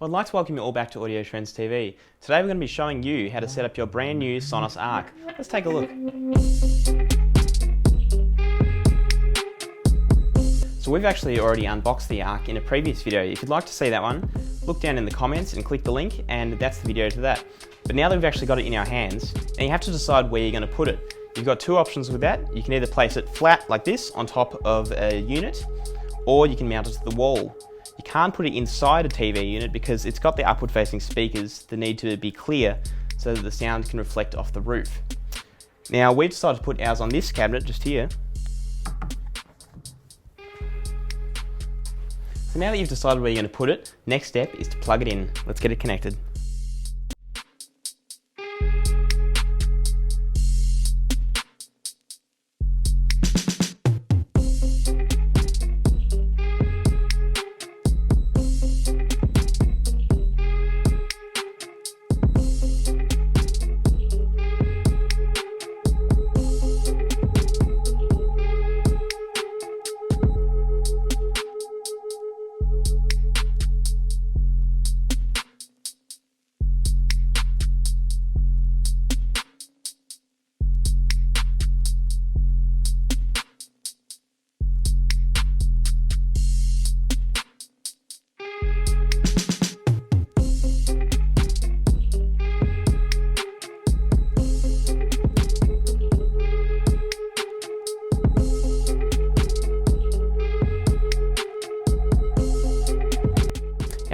Well, I'd like to welcome you all back to AudioTrends TV. Today we're going to be showing you how to set up your brand new Sonos ARC. Let's take a look. So we've actually already unboxed the ARC in a previous video. If you'd like to see that one, look down in the comments and click the link, and that's the video to that. But now that we've actually got it in our hands, and you have to decide where you're going to put it. You've got two options with that. You can either place it flat like this on top of a unit, or you can mount it to the wall. You can't put it inside a TV unit because it's got the upward facing speakers that need to be clear so that the sound can reflect off the roof. Now we've decided to put ours on this cabinet just here. So now that you've decided where you're going to put it, next step is to plug it in. Let's get it connected.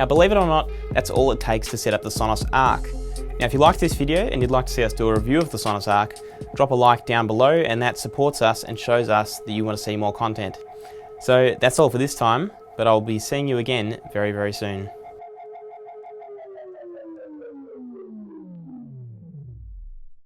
Now, believe it or not, that's all it takes to set up the Sonos ARC. Now, if you liked this video and you'd like to see us do a review of the Sonos ARC, drop a like down below, and that supports us and shows us that you want to see more content. So that's all for this time, but I'll be seeing you again very, very soon.